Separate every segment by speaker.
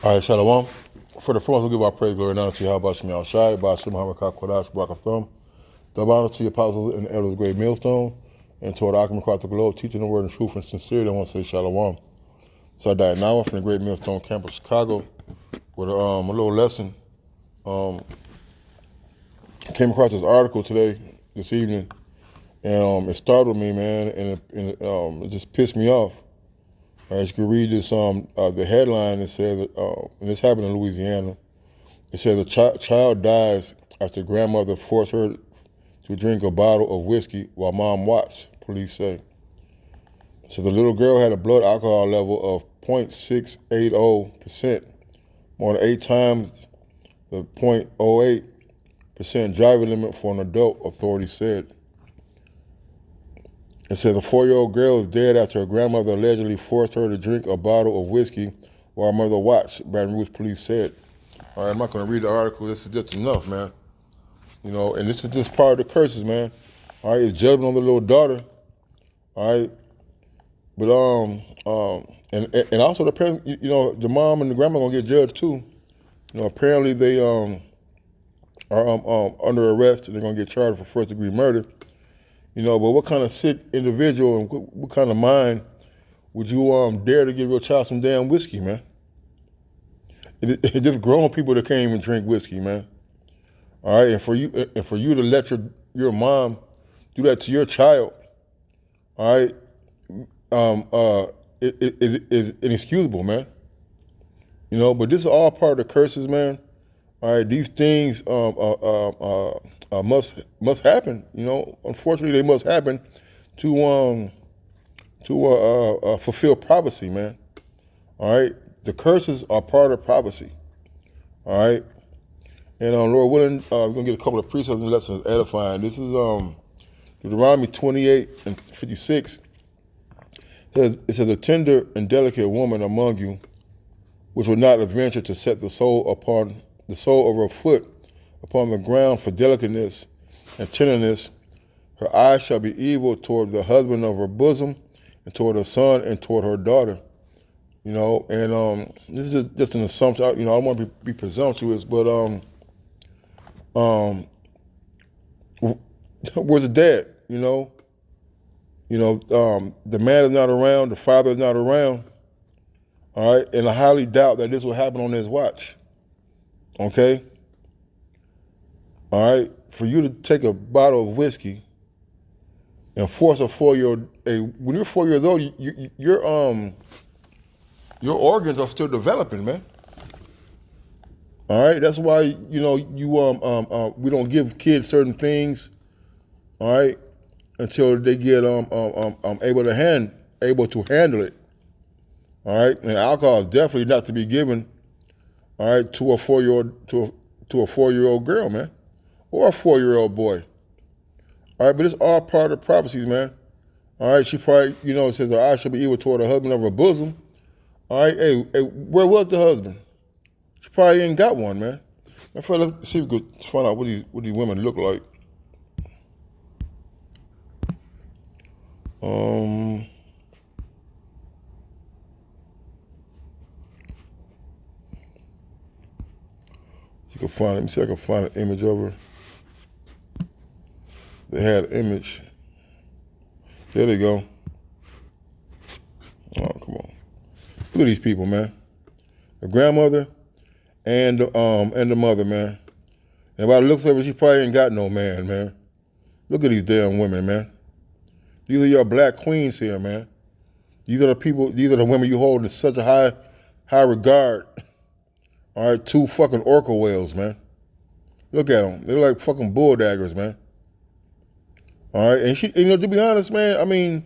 Speaker 1: All right, Shalom. For the first, we'll give our praise, glory, and honor to you. How about you, Shai, by Shem Muhammad Kodash, Thumb. Double honor to your apostles and the elders of the great millstone, and to all the Akim across the globe, teaching the word in truth and sincerity. I want to say Shalom. So I died now from the great millstone camp of Chicago with a little lesson. I came across this article this evening, and it startled me, man, and it just pissed me off. As you can read this, the headline, it says, and this happened in Louisiana. It says a child dies after grandmother forced her to drink a bottle of whiskey while mom watched, police say. So the little girl had a blood alcohol level of 0.680%, more than 8 times the 0.08% driving limit for an adult, authorities said. It said the 4-year-old girl is dead after her grandmother allegedly forced her to drink a bottle of whiskey while her mother watched, Baton Rouge police said. All right, I'm not going to read the article. This is just enough, man. You know, and this is just part of the curses, man. All right, it's judgment on the little daughter. All right, but and also the parents, you know, the mom and the grandma gonna get judged too. You know, apparently they are under arrest and they're gonna get charged for first-degree murder. You know, but what kind of sick individual and what kind of mind would you dare to give your child some damn whiskey, man? It's just grown people that can't even drink whiskey, man. All right, and for you to let your mom do that to your child, all right, it is inexcusable, man. You know, but this is all part of the curses, man. All right, these things must happen. You know, unfortunately, they must happen to fulfill prophecy, man. All right, the curses are part of prophecy. All right, and Lord willing, we're gonna get a couple of precepts and lessons edifying. This is Deuteronomy 28:56. It says, a tender and delicate woman among you, which will not venture to set the sole of her foot upon the ground for delicateness and tenderness, her eyes shall be evil toward the husband of her bosom, and toward her son, and toward her daughter. You know, and this is just an assumption. You know, I don't want to be presumptuous, but where's the dad? You know, the man is not around, the father is not around. All right, and I highly doubt that this will happen on his watch. Okay. All right, for you to take a bottle of whiskey and force a 4-year-old, when you're 4 years old, your organs are still developing, man. All right, that's why we don't give kids certain things, all right, until they get able to handle it. All right, and alcohol is definitely not to be given, all right, to a 4-year-old to a 4-year-old girl, man, or a 4-year-old boy. All right, but it's all part of the prophecies, man. All right, she probably, it says her eyes shall be evil toward the husband of her bosom. All right, hey, where was the husband? She probably ain't got one, man. Let's see if we could find out what these women look like. You can find. Let me see if I can find an image of her. They had an image. There they go. Oh, come on. Look at these people, man. The grandmother and the mother, man. And by the looks of it, she probably ain't got no man, man. Look at these damn women, man. These are your black queens here, man. These are the women you hold in such a high regard. All right, 2 fucking orca whales, man. Look at them. They're like fucking bull daggers, man. All right, and to be honest, man, I mean,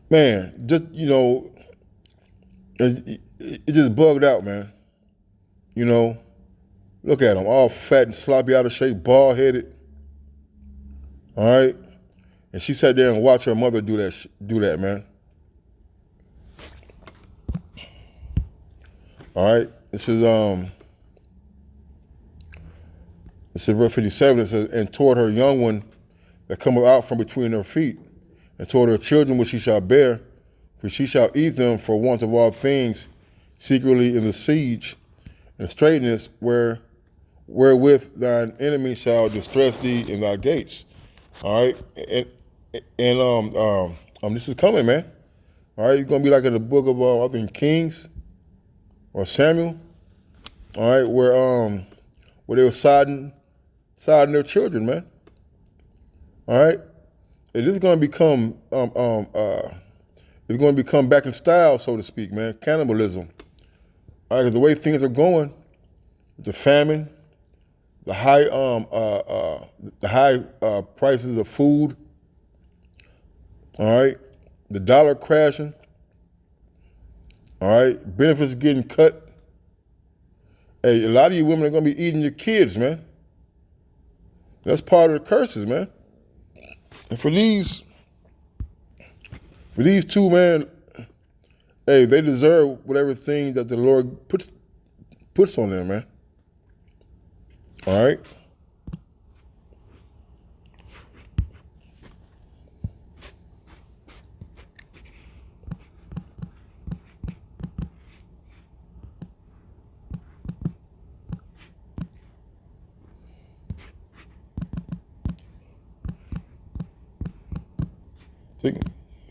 Speaker 1: man, just, it just bugged out, man. Look at them, all fat and sloppy out of shape, bald-headed. All right, and she sat there and watched her mother do that, man. All right, this is verse 57. It says, and toward her young one that cometh out from between her feet, and toward her children which she shall bear, for she shall eat them for want of all things secretly in the siege and straightness wherewith thine enemy shall distress thee in thy gates. All right, and this is coming, man. All right, it's gonna be like in the book of I think Kings or Samuel. All right, where they were siding their children, man. All right, and this is gonna become it's gonna become back in style, so to speak, man. Cannibalism. All right, 'cause the way things are going, the famine, the high prices of food. All right, the dollar crashing. All right, benefits getting cut. Hey, a lot of you women are gonna be eating your kids, man. That's part of the curses, man. And for these two, man, hey, they deserve whatever thing that the Lord puts on them, man. All right.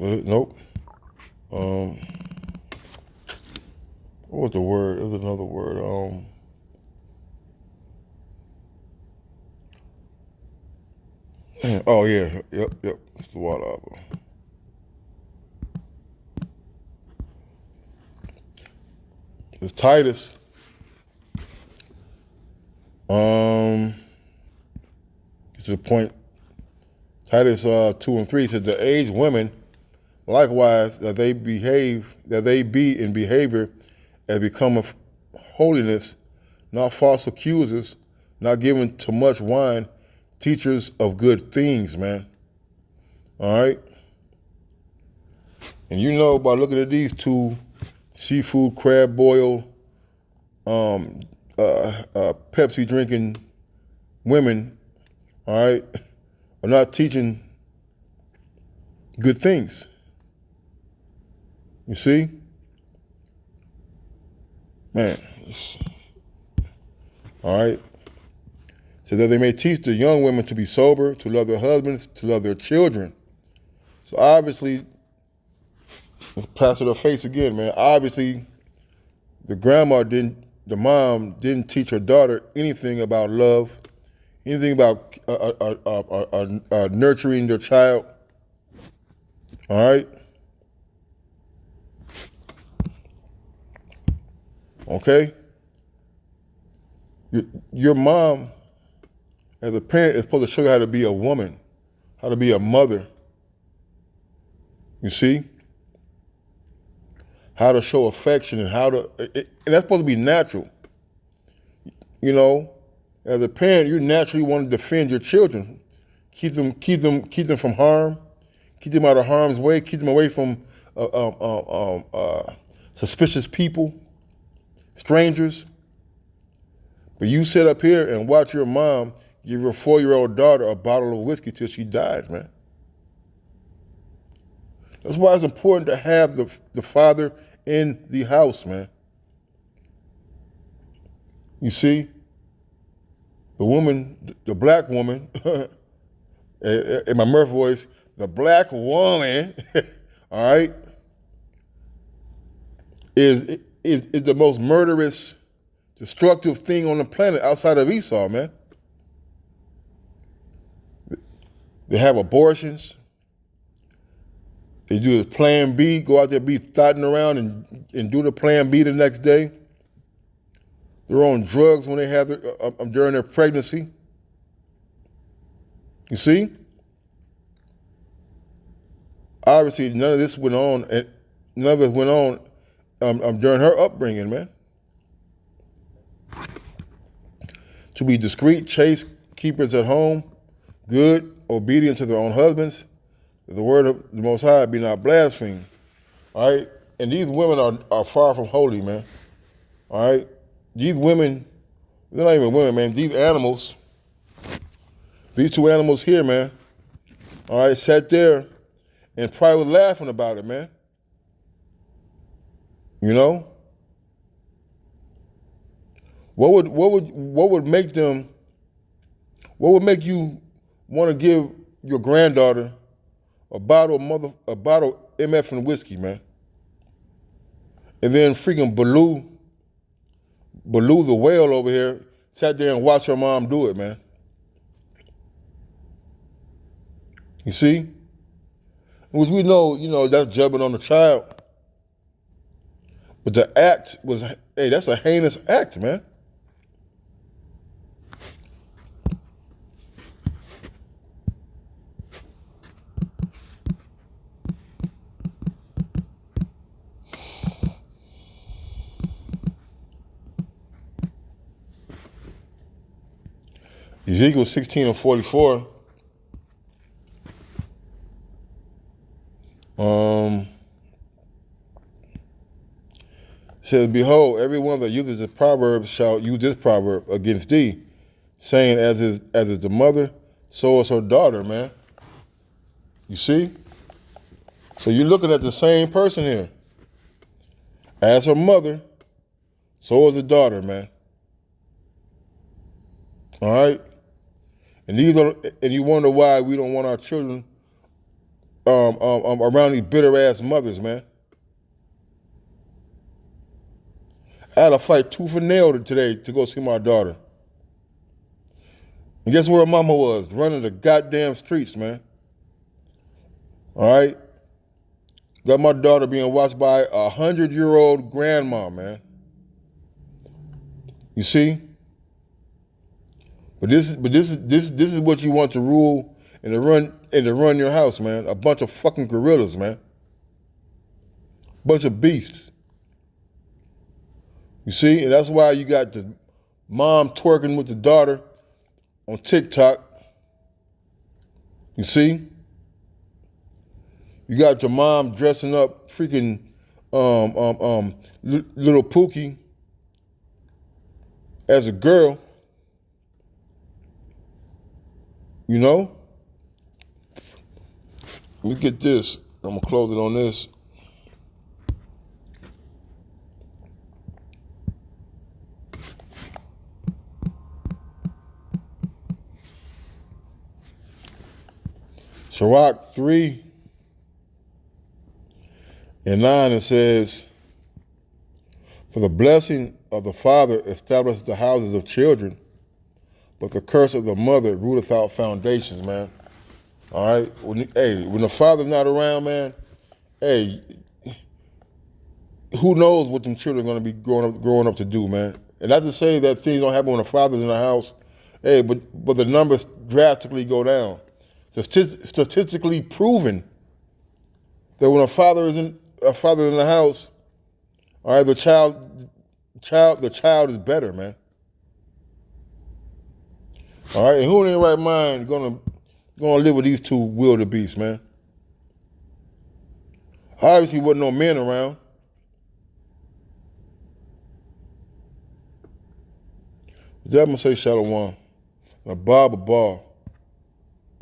Speaker 1: Nope. What was the word? There's another word. Oh yeah, yep. It's the water opera. It's Titus. To the point. Titus 2:3 says the aged women, likewise, that they be in behavior as becometh holiness, not false accusers, not given to much wine, teachers of good things, man. All right? And you know, by looking at these two, seafood, crab boil, Pepsi drinking women, all right, are not teaching good things. You see? Man. All right. So that they may teach the young women to be sober, to love their husbands, to love their children. So obviously, let's plaster their face again, man. Obviously, the mom didn't teach her daughter anything about love, anything about nurturing their child. All right? Okay? Your mom, as a parent, is supposed to show you how to be a woman, how to be a mother. You see? How to show affection and and that's supposed to be natural. You know, as a parent, you naturally want to defend your children, keep them from harm, keep them out of harm's way, keep them away from suspicious people, strangers. But you sit up here and watch your mom give your 4-year-old daughter a bottle of whiskey till she dies, man. That's why it's important to have the father in the house, man. You see, the woman, the black woman, in my Murph voice, the black woman, all right, is the most murderous, destructive thing on the planet outside of Esau, man. They have abortions. They do the plan B, go out there, be thotting around and do the plan B the next day. They're on drugs when they have during their pregnancy. You see? Obviously, none of this went on, and none of it went on during her upbringing, man. To be discreet, chaste, keepers at home, good, obedient to their own husbands, that the word of the Most High be not blasphemed. All right? And these women are far from holy, man. All right? These women, they're not even women, man. These animals, these two animals here, man, all right, sat there and probably was laughing about it, man. You know? What would make them? What would make you want to give your granddaughter a bottle MF and whiskey, man? And then freaking Baloo the whale over here sat there and watched her mom do it, man. You see? Which we know, that's jumping on the child. But the act was, hey, that's a heinous act, man. Ezekiel 16:44. Says, behold, everyone that uses this proverb shall use this proverb against thee, saying, as is the mother, so is her daughter, man. You see? So you're looking at the same person here. As her mother, so is the daughter, man. All right? And you wonder why we don't want our children around these bitter ass mothers, man. I had to fight tooth and nail today to go see my daughter. And guess where her mama was? Running the goddamn streets, man. All right? Got my daughter being watched by a 100-year-old grandma, man. You see? But this is what you want to rule and to run your house, man. A bunch of fucking gorillas, man. Bunch of beasts. You see? And that's why you got the mom twerking with the daughter on TikTok. You see? You got your mom dressing up freaking little Pookie as a girl. You know? Let me get this. I'm going to close it on this. Sirach 3:9, it says, for the blessing of the father establishes the houses of children, but the curse of the mother rooteth out foundations, man. All right? When the father's not around, man, hey, who knows what them children are going to be growing up to do, man. And not to say that things don't happen when the father's in the house, hey, but the numbers drastically go down. Statistically proven that when a father is in the house, all right, the child is better, man. All right, and who in their right mind gonna live with these two wildebeests, man? Obviously, wasn't no men around. With that, I'm gonna say shalom. Now, Bob a ball.